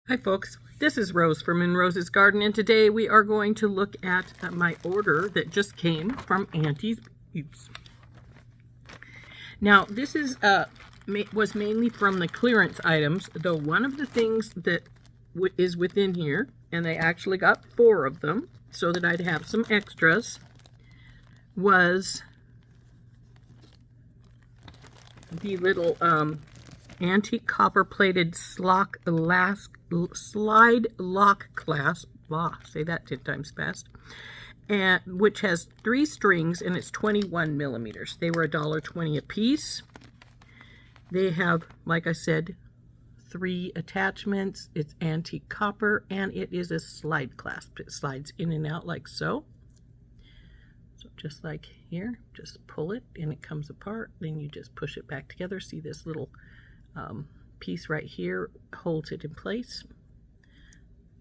Hi folks, this is Rose from In Rose's Garden, and today we are going to look at my order that just came from Auntie's Beads. Now this is was mainly from the clearance items, though one of the things that is within here, and they actually got 4 of them so that I'd have some extras, was the little antique copper-plated slide lock clasp. Say that 10 times fast. And which has 3 strings, and it's 21 millimeters. They were $1.20 a piece. They have, like I said, 3 attachments. It's antique copper, and it is a slide clasp. It slides in and out like so. So just like here, just pull it and it comes apart. Then you just push it back together. See this little piece right here holds it in place,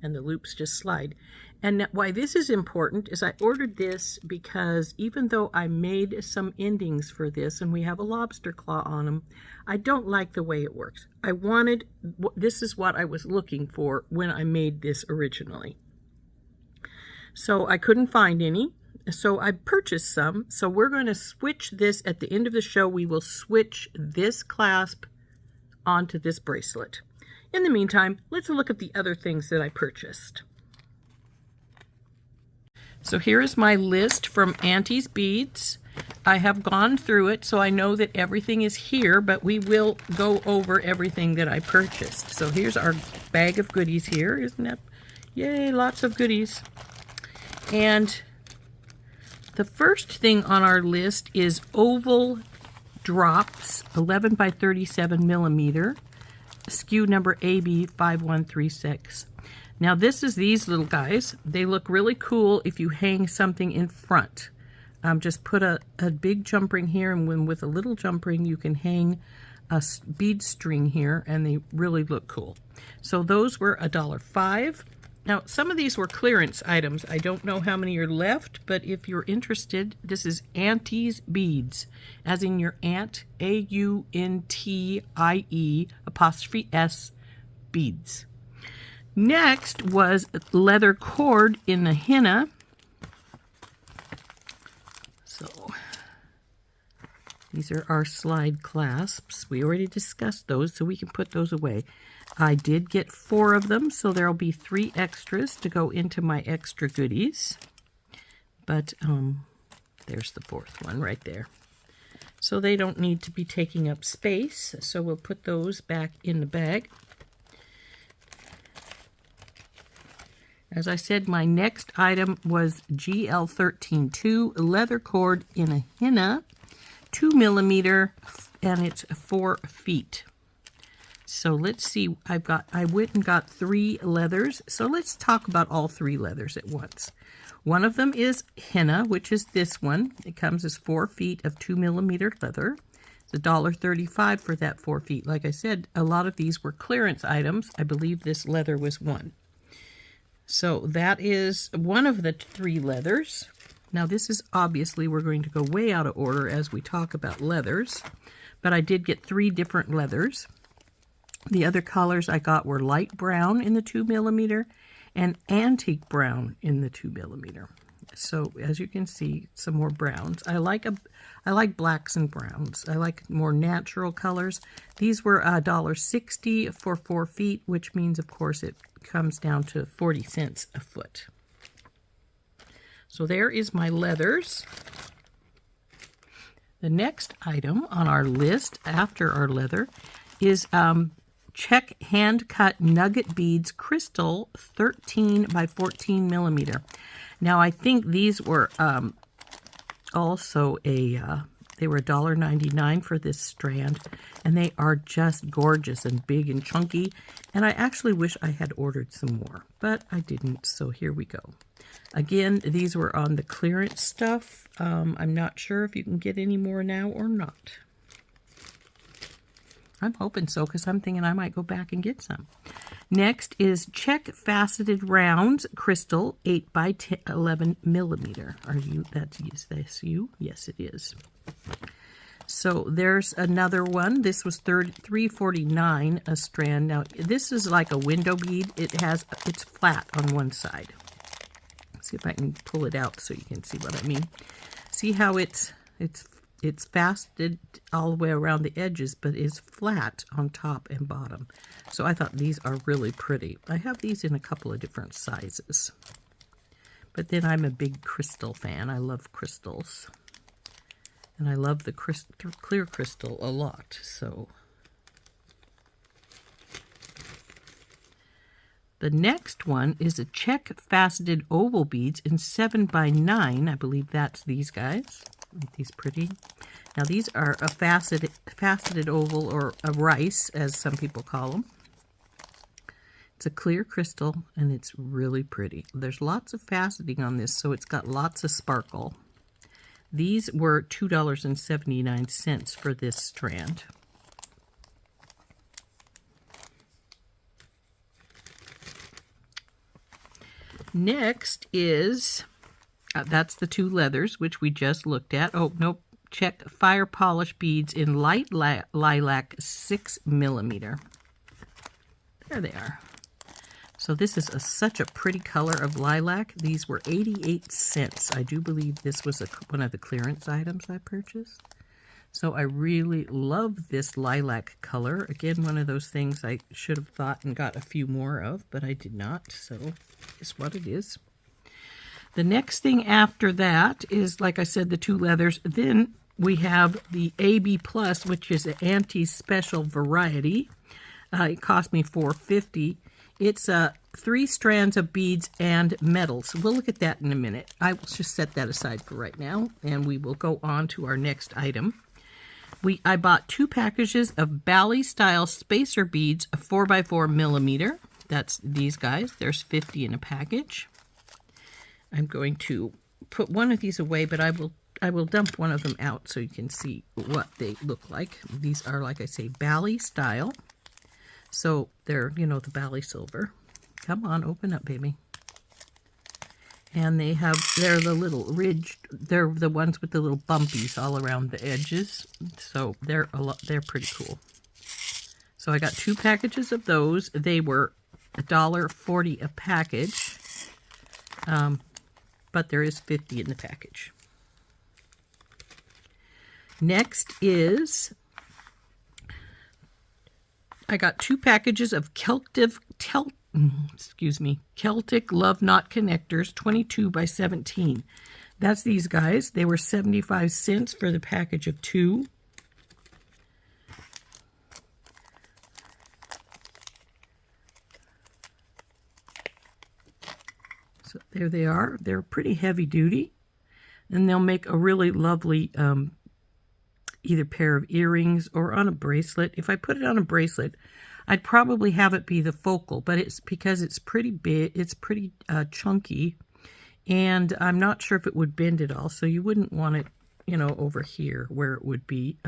and the loops just slide. And why this is important is I ordered this because even though I made some endings for this and we have a lobster claw on them, I don't like the way it works. This is what I was looking for when I made this originally. So I couldn't find any, so I purchased some. So we're going to switch this at the end of the show. We will switch this clasp onto this bracelet. In the meantime, let's look at the other things that I purchased. So here is my list from Auntie's Beads. I have gone through it, so I know that everything is here, but we will go over everything that I purchased. So here's our bag of goodies here, isn't it? Yay, lots of goodies. And the first thing on our list is oval drops, 11 by 37 millimeter, SKU number AB5136. Now this is these little guys. They look really cool if you hang something in front. Just put a big jump ring here, and with a little jump ring you can hang a bead string here, and they really look cool. So those were $1.05. Now, some of these were clearance items. I don't know how many are left, but if you're interested, this is Auntie's Beads, as in your aunt, AUNTIE''S beads. Next was leather cord in the henna. So these are our slide clasps. We already discussed those, so we can put those away. I did get 4 of them, so there'll be 3 extras to go into my extra goodies. But there's the 4th one right there. So they don't need to be taking up space, so we'll put those back in the bag. As I said, my next item was GL132 leather cord in a henna, 2 millimeter, and it's 4 feet. So let's see, I went and got 3 leathers. So let's talk about all 3 leathers at once. One of them is henna, which is this one. It comes as 4 feet of 2 millimeter leather. It's $1.35 for that 4 feet. Like I said, a lot of these were clearance items. I believe this leather was one. So that is one of the 3 leathers. Now this is obviously, we're going to go way out of order as we talk about leathers, but I did get 3 different leathers. The other colors I got were light brown in the 2 millimeter and antique brown in the 2 millimeter. So as you can see, some more browns. I like blacks and browns. I like more natural colors. These were $1.60 for 4 feet, which means, of course, it comes down to 40 cents a foot. So there is my leathers. The next item on our list after our leather is check hand cut nugget beads, crystal, 13 by 14 millimeter. Now I think these were also they were $1.99 for this strand, and they are just gorgeous and big and chunky, and I actually wish I had ordered some more, but I didn't, so here we go. Again, these were on the clearance stuff. I'm not sure if you can get any more now or not. I'm hoping so, because I'm thinking I might go back and get some. Next is check faceted rounds, crystal, 8 by 11 millimeter. Is this you? Yes, it is. So there's another one. This was $3.49 a strand. Now this is like a window bead. It's flat on one side. Let's see if I can pull it out so you can see what I mean. See how it's faceted all the way around the edges, but is flat on top and bottom. So I thought these are really pretty. I have these in a couple of different sizes. But then I'm a big crystal fan. I love crystals. And I love the clear crystal a lot. So the next one is a check faceted oval beads in 7x9. I believe that's these guys. Aren't these pretty? Now these are a faceted oval, or a rice, as some people call them. It's a clear crystal, and it's really pretty. There's lots of faceting on this, so it's got lots of sparkle. These were $2.79 for this strand. Next is, that's the two leathers, which we just looked at. Oh, nope. Check fire polish beads in light lilac 6mm. There they are. So this is such a pretty color of lilac. These were 88 cents. I do believe this was one of the clearance items I purchased. So I really love this lilac color. Again, one of those things I should have thought and got a few more of, but I did not. So it's what it is. The next thing after that is, like I said, the two leathers. Then we have the AB Plus, which is an Auntie special variety. It cost me $4.50. It's 3 strands of beads and metals. We'll look at that in a minute. I will just set that aside for right now, and we will go on to our next item. I bought 2 packages of Bally style spacer beads, 4x4mm. That's these guys. There's 50 in a package. I'm going to put one of these away, but I will dump one of them out so you can see what they look like. These are, like I say, Bally style. So they're, you know, the Bally silver. Come on, open up, baby. And they're the little ridged, they're the ones with the little bumpies all around the edges. So they're pretty cool. So I got 2 packages of those. They were $1.40 a package. But there is 50 in the package. Next is, I got 2 packages of Celtic Love Knot connectors, 22x17. That's these guys. They were 75 cents for the package of 2. So there they are. They're pretty heavy duty, and they'll make a really lovely either pair of earrings or on a bracelet. If I put it on a bracelet, I'd probably have it be the focal, but it's because it's pretty big, it's pretty chunky, and I'm not sure if it would bend at all, so you wouldn't want it, you know, over here where it would be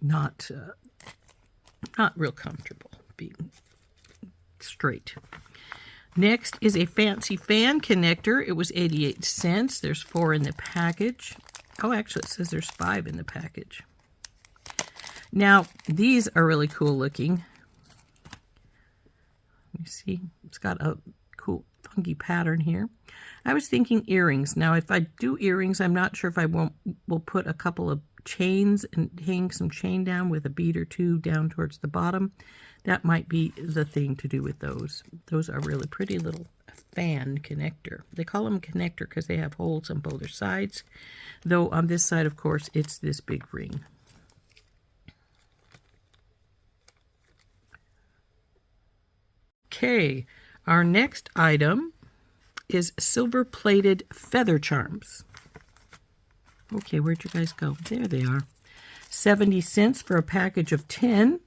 not real comfortable being straight. Next is a fancy fan connector. It was 88 cents. There's 4 in the package. Oh, actually, it says there's 5 in the package. Now, these are really cool looking. You see, it's got a cool funky pattern here. I was thinking earrings. Now, if I do earrings, I'm not sure if I will put a couple of chains and hang some chain down with a bead or 2 down towards the bottom. That might be the thing to do with those. Those are really pretty little fan connector. They call them connector because they have holes on both sides. Though on this side, of course, it's this big ring. Okay, our next item is silver-plated feather charms. Okay, where'd you guys go? There they are. 70 cents for a package of 10.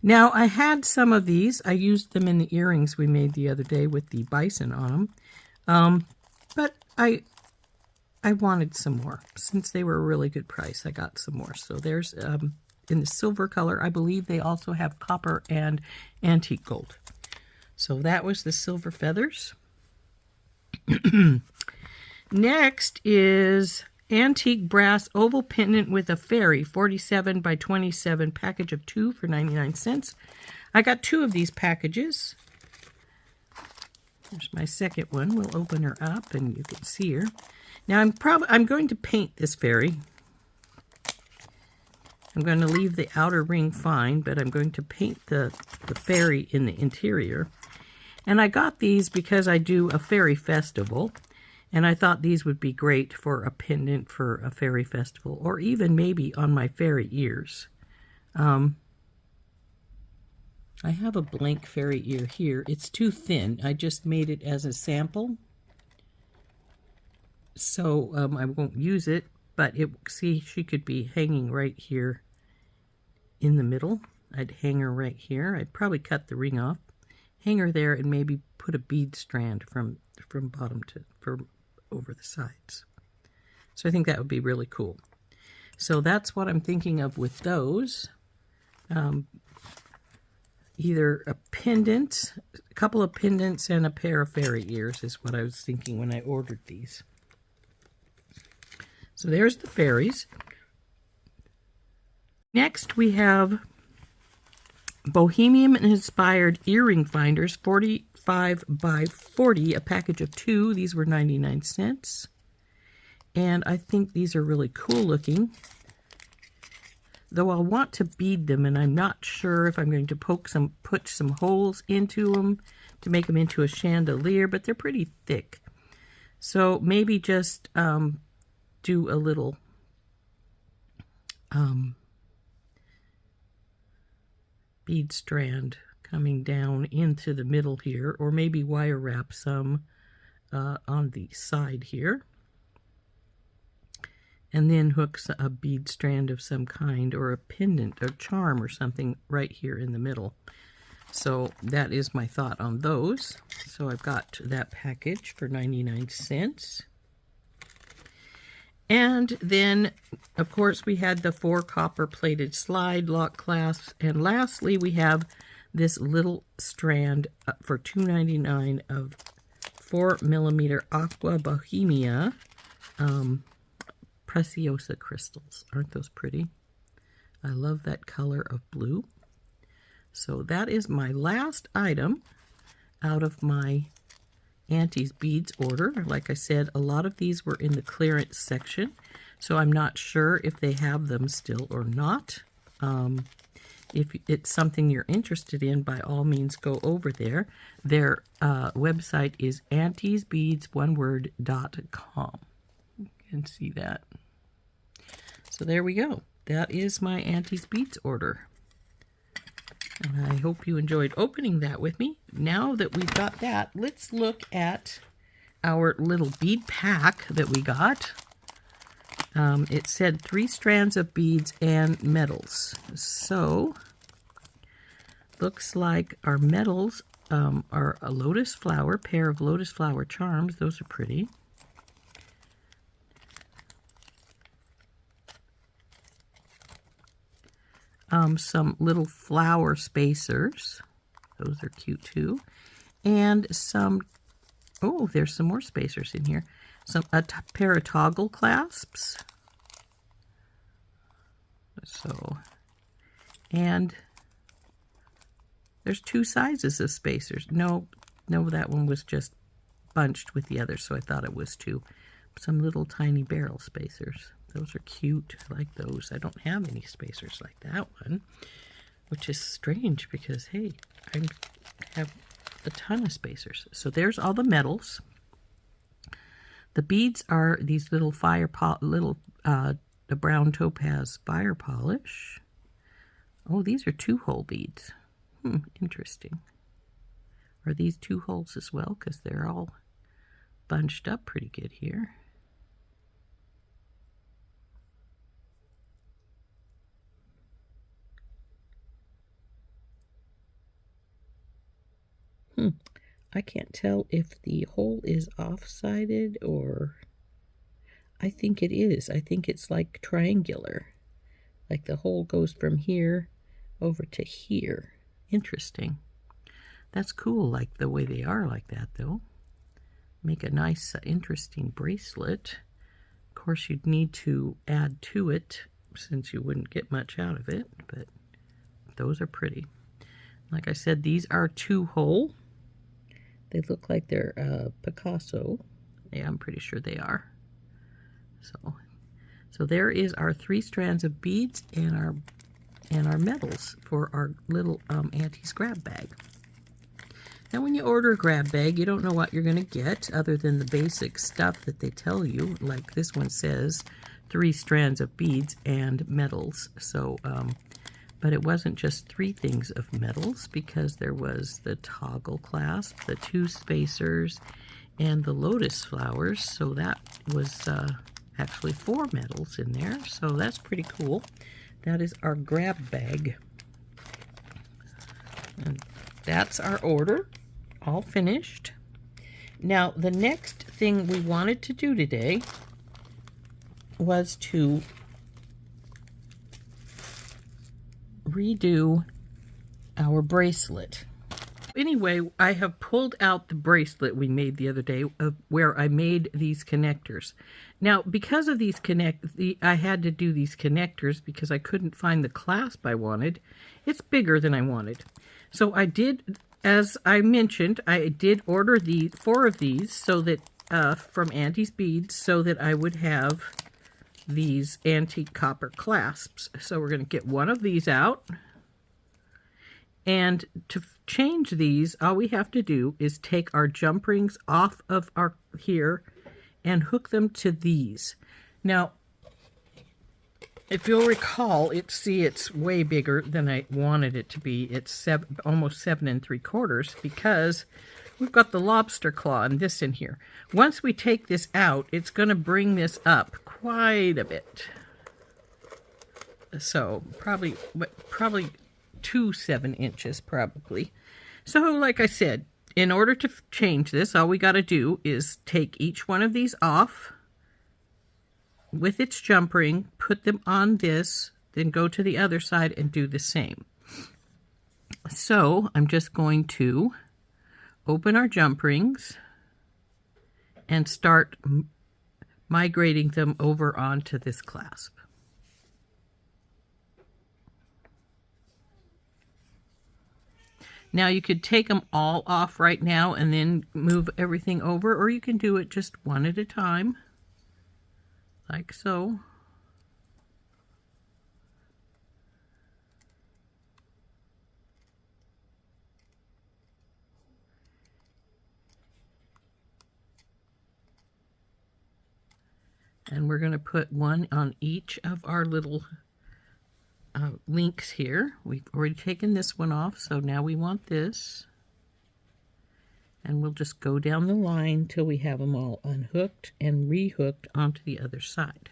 Now, I had some of these. I used them in the earrings we made the other day with the bison on them. But I wanted some more. Since they were a really good price, I got some more. So there's, in the silver color, I believe they also have copper and antique gold. So that was the silver feathers. Next is antique brass oval pendant with a fairy, 47 by 27, package of 2 for 99 cents. I got 2 of these packages. There's my second one. We'll open her up and you can see her. Now I'm going to paint this fairy. I'm going to leave the outer ring fine, but I'm going to paint the fairy in the interior. And I got these because I do a fairy festival, and I thought these would be great for a pendant for a fairy festival, or even maybe on my fairy ears. I have a blank fairy ear here. It's too thin. I just made it as a sample, so I won't use it. But see, she could be hanging right here in the middle. I'd hang her right here. I'd probably cut the ring off, hang her there, and maybe put a bead strand from bottom to over the sides. So I think that would be really cool. So that's what I'm thinking of with those. Either a pendant, a couple of pendants, and a pair of fairy ears is what I was thinking when I ordered these. So there's the fairies. Next we have Bohemian-inspired earring finders, 45 by 40, a package of 2. These were 99 cents. And I think these are really cool looking. Though I'll want to bead them, and I'm not sure if I'm going to put some holes into them to make them into a chandelier, but they're pretty thick. So maybe just do a little bead strand coming down into the middle here, or maybe wire wrap some on the side here, and then hook a bead strand of some kind, or a pendant or charm or something right here in the middle. So that is my thought on those. So I've got that package for 99 cents. And then, of course, we had the 4 copper-plated slide lock clasps. And lastly, we have this little strand for $2.99 of 4mm Aqua Bohemia Preciosa crystals. Aren't those pretty? I love that color of blue. So that is my last item out of my Auntie's beads order. Like I said, a lot of these were in the clearance section, so I'm not sure if they have them still or not. If it's something you're interested in, by all means go over there. Their website is auntiesbeads.com. You can see that. So there we go. That is my Auntie's beads order. And I hope you enjoyed opening that with me. Now that we've got that, let's look at our little bead pack that we got. It said 3 strands of beads and metals. So, looks like our metals are a lotus flower, pair of lotus flower charms. Those are pretty. Some little flower spacers. Those are cute too. And some, oh, there's some more spacers in here. A pair of toggle clasps. So, and there's 2 sizes of spacers. No, that one was just bunched with the other, so I thought it was 2. Some little tiny barrel spacers. Those are cute. I like those. I don't have any spacers like that one, which is strange because, hey, I have a ton of spacers. So there's all the metals. The beads are these little the brown topaz fire polish. Oh, these are 2-hole beads. Interesting. Are these 2 holes as well? Because they're all bunched up pretty good here. I can't tell if the hole is off-sided or... I think it is. I think it's like triangular. Like the hole goes from here over to here. Interesting. That's cool, like the way they are like that, though. Make a nice, interesting bracelet. Of course, you'd need to add to it since you wouldn't get much out of it, but those are pretty. Like I said, these are 2-hole. They look like they're Picasso. Yeah, I'm pretty sure they are. So there is our 3 strands of beads and our metals for our little Auntie's grab bag. Now, when you order a grab bag, you don't know what you're going to get other than the basic stuff that they tell you. Like this one says 3 strands of beads and metals. So, but it wasn't just 3 things of metals, because there was the toggle clasp, the 2 spacers, and the lotus flowers. So that was actually 4 metals in there. So that's pretty cool. That is our grab bag. And that's our order, all finished. Now, the next thing we wanted to do today was to redo our bracelet. Anyway, I have pulled out the bracelet we made the other day of where I made these connectors. Now, because of these I had to do these connectors because I couldn't find the clasp I wanted. It's bigger than I wanted. So I did, as I mentioned, I did order 4 of these so that from Auntie's Beads, so that I would have these antique copper clasps. So we're going to get one of these out. And to change these, all we have to do is take our jump rings off of our here and hook them to these. Now, if you'll recall, it's way bigger than I wanted it to be. It's almost 7 3/4 because we've got the lobster claw and this in here. Once we take this out, it's going to bring this up quite a bit. So probably 2 7 inches probably. So like I said, in order to change this, all we got to do is take each one of these off with its jump ring, put them on this, then go to the other side and do the same. So I'm just going to open our jump rings and start migrating them over onto this clasp. Now you could take them all off right now and then move everything over, or you can do it just one at a time, like so. And we're going to put one on each of our little links here. We've already taken this one off, so now we want this. And we'll just go down the line till we have them all unhooked and rehooked onto the other side.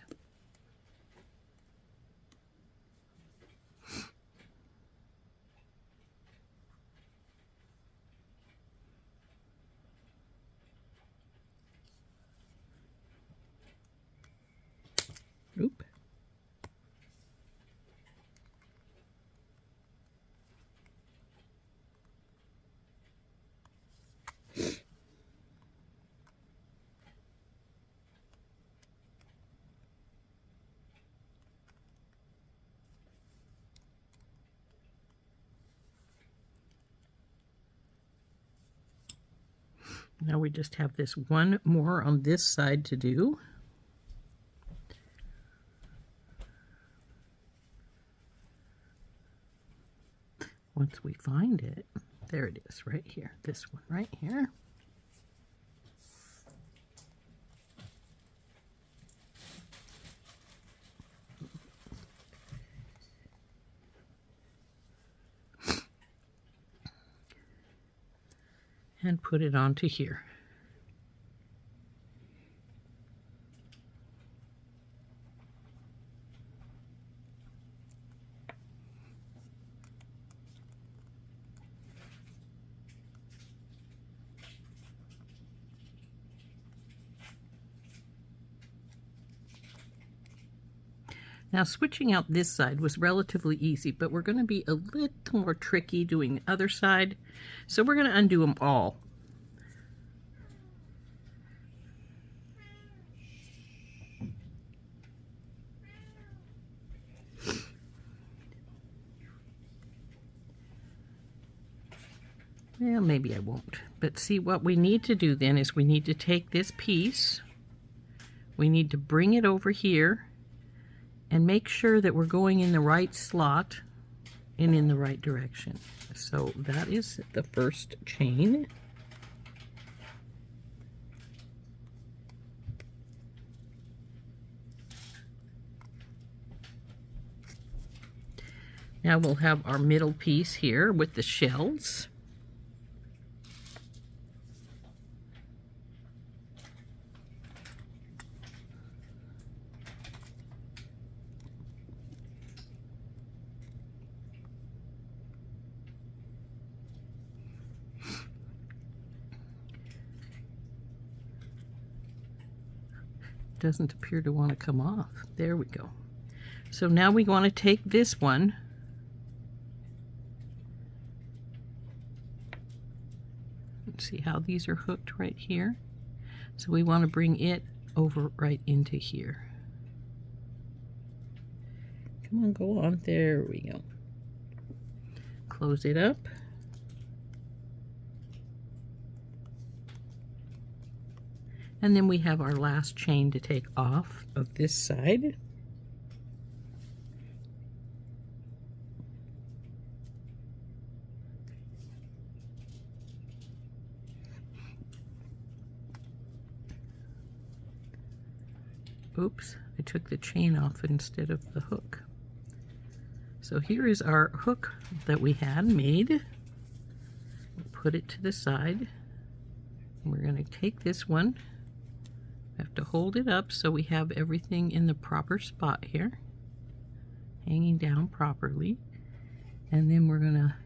Oop. Now we just have this one more on this side to do. Once we find it, there it is right here, this one right here. And put it onto here. Now switching out this side was relatively easy, but we're going to be a little more tricky doing the other side. So we're going to undo them all. Well, maybe I won't. But see, what we need to do then is we need to take this piece, we need to bring it over here and make sure that we're going in the right slot and in the right direction. So that is the first chain. Now we'll have our middle piece here with the shells. Doesn't appear to want to come off. There we go. So now we want to take this one and see how these are hooked right here. So we want to bring it over right into here. Come on, go on. There we go. Close it up. And then we have our last chain to take off of this side. Oops, I took the chain off instead of the hook. So here is our hook that we had made. We'll put it to the side. And we're going to take this one. Have to hold it up so we have everything in the proper spot here, hanging down properly. And then we're going to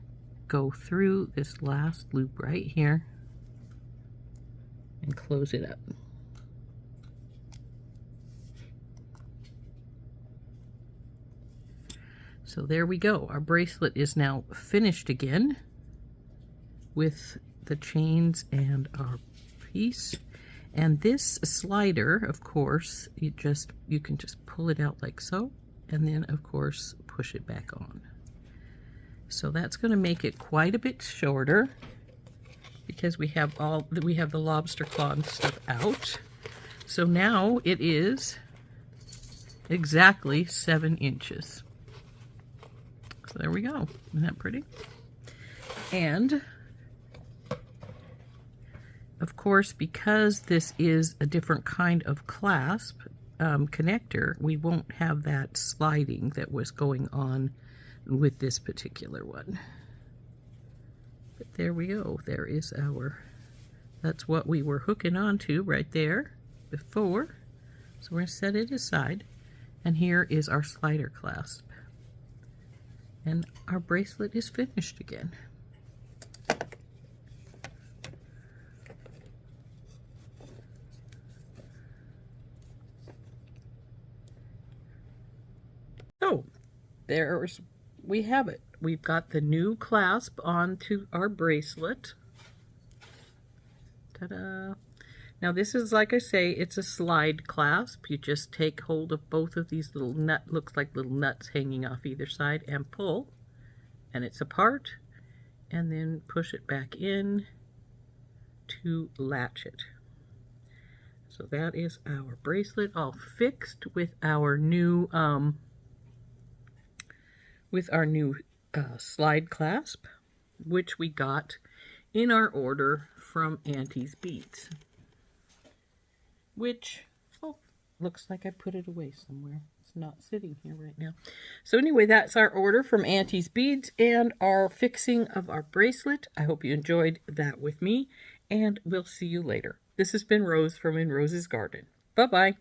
go through this last loop right here and close it up. So there we go. Our bracelet is now finished again with the chains and our piece. And this slider, of course, you can just pull it out like so, and then of course push it back on. So that's going to make it quite a bit shorter because we have the lobster claw and stuff out. So now it is exactly 7 inches. So there we go. Isn't that pretty? And of course, because this is a different kind of clasp connector, we won't have that sliding that was going on with this particular one. But there we go. There is that's what we were hooking onto right there before. So we're going to set it aside. And here is our slider clasp. And our bracelet is finished again. So, we have it. We've got the new clasp onto our bracelet. Ta-da! Now this is, like I say, it's a slide clasp. You just take hold of both of these little looks like little nuts hanging off either side, and pull, and it's apart, and then push it back in to latch it. So that is our bracelet all fixed with our new slide clasp, which we got in our order from Auntie's Beads. Which, oh, looks like I put it away somewhere. It's not sitting here right now. So anyway, that's our order from Auntie's Beads and our fixing of our bracelet. I hope you enjoyed that with me, and we'll see you later. This has been Rose from In Rose's Garden. Bye-bye.